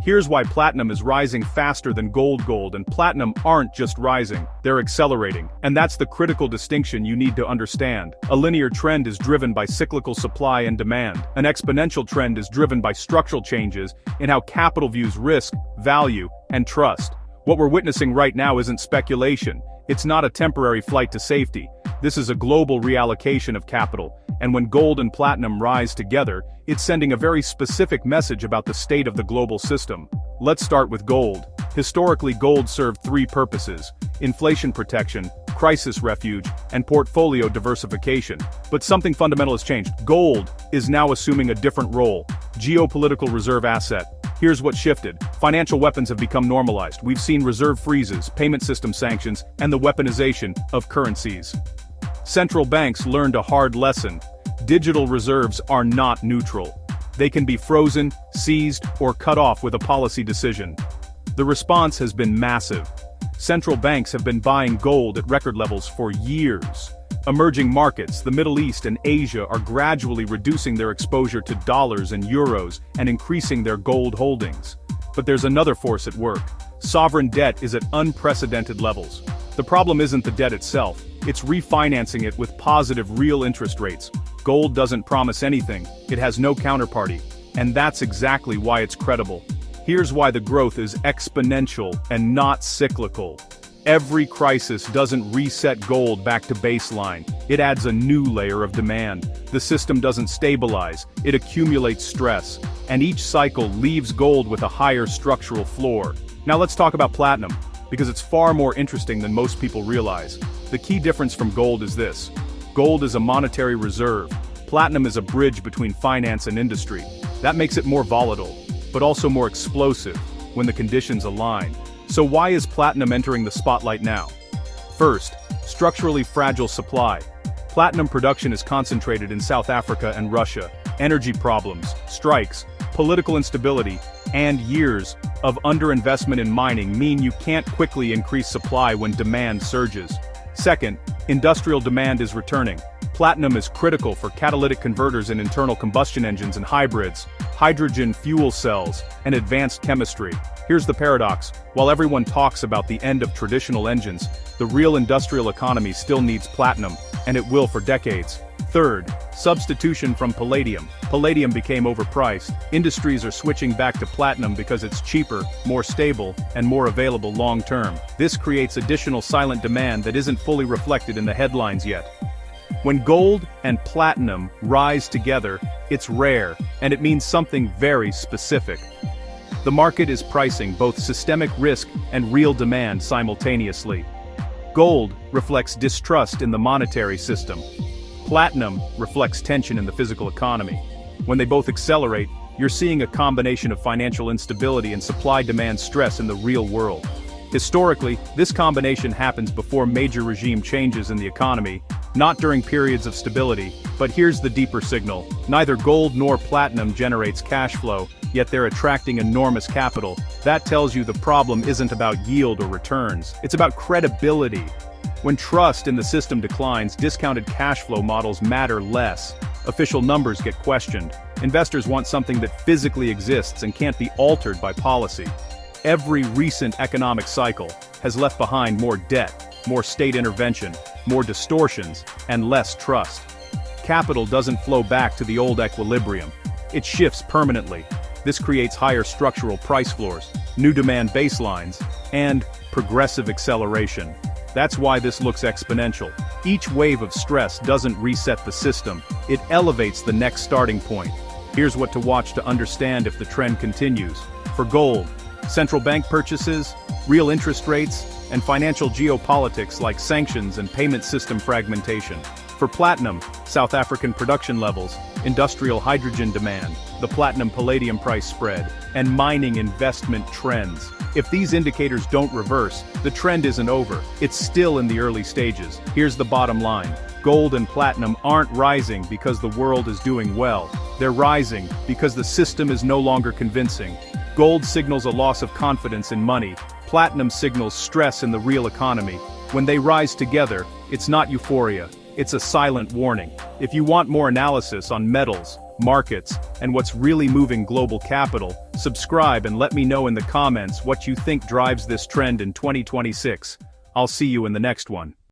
Here's why platinum is rising faster than gold. Gold and platinum aren't just rising, they're accelerating. And that's the critical distinction you need to understand. A linear trend is driven by cyclical supply and demand. An exponential trend is driven by structural changes in how capital views risk, value, and trust. What we're witnessing right now isn't speculation. It's not a temporary flight to safety. This is a global reallocation of capital. And when gold and platinum rise together, it's sending a very specific message about the state of the global system. Let's start with gold. Historically, gold served three purposes: inflation protection, crisis refuge, and portfolio diversification. But something fundamental has changed. Gold is now assuming a different role: geopolitical reserve asset. Here's what shifted. Financial weapons have become normalized. We've seen reserve freezes, payment system sanctions, and the weaponization of currencies. Central banks learned a hard lesson. Digital reserves are not neutral. They can be frozen, seized, or cut off with a policy decision. The response has been massive. Central banks have been buying gold at record levels for years. Emerging markets, the Middle East and Asia, are gradually reducing their exposure to dollars and euros and increasing their gold holdings. But there's another force at work. Sovereign debt is at unprecedented levels. The problem isn't the debt itself, it's refinancing it with positive real interest rates. Gold doesn't promise anything, it has no counterparty, and that's exactly why it's credible. Here's why the growth is exponential and not cyclical. Every crisis doesn't reset gold back to baseline, it adds a new layer of demand. The system doesn't stabilize, it accumulates stress, and each cycle leaves gold with a higher structural floor. Now let's talk about platinum, because it's far more interesting than most people realize. The key difference from gold is this: gold is a monetary reserve, platinum is a bridge between finance and industry. That makes it more volatile, but also more explosive when the conditions align. So why is platinum entering the spotlight now? First, structurally fragile supply. Platinum production is concentrated in South Africa and Russia. Energy problems, strikes, political instability, and years of underinvestment in mining mean you can't quickly increase supply when demand surges. Second, industrial demand is returning. Platinum is critical for catalytic converters in internal combustion engines and hybrids, hydrogen fuel cells, and advanced chemistry. Here's the paradox: while everyone talks about the end of traditional engines, the real industrial economy still needs platinum, and it will for decades. Third, substitution from palladium. Palladium became overpriced. Industries are switching back to platinum because it's cheaper, more stable, and more available long-term. This creates additional silent demand that isn't fully reflected in the headlines yet. When gold and platinum rise together, it's rare, and it means something very specific. The market is pricing both systemic risk and real demand simultaneously. Gold reflects distrust in the monetary system. Platinum reflects tension in the physical economy. When they both accelerate, you're seeing a combination of financial instability and supply-demand stress in the real world. Historically, this combination happens before major regime changes in the economy, not during periods of stability. But here's the deeper signal: neither gold nor platinum generates cash flow, yet they're attracting enormous capital. That tells you the problem isn't about yield or returns, it's about credibility. When trust in the system declines, discounted cash flow models matter less. Official numbers get questioned. Investors want something that physically exists and can't be altered by policy. Every recent economic cycle has left behind more debt, more state intervention, more distortions, and less trust. Capital doesn't flow back to the old equilibrium. It shifts permanently. This creates higher structural price floors, new demand baselines, and progressive acceleration. That's why this looks exponential. Each wave of stress doesn't reset the system, it elevates the next starting point. Here's what to watch to understand if the trend continues. For gold, central bank purchases, real interest rates, and financial geopolitics like sanctions and payment system fragmentation. For platinum, South African production levels, industrial hydrogen demand, the platinum-palladium price spread, and mining investment trends. If these indicators don't reverse, the trend isn't over, it's still in the early stages. Here's the bottom line: gold and platinum aren't rising because the world is doing well. They're rising because the system is no longer convincing. Gold signals a loss of confidence in money, platinum signals stress in the real economy. When they rise together, it's not euphoria, it's a silent warning. If you want more analysis on metals, markets, and what's really moving global capital. Subscribe and let me know in the comments what you think drives this trend in 2026. I'll see you in the next one.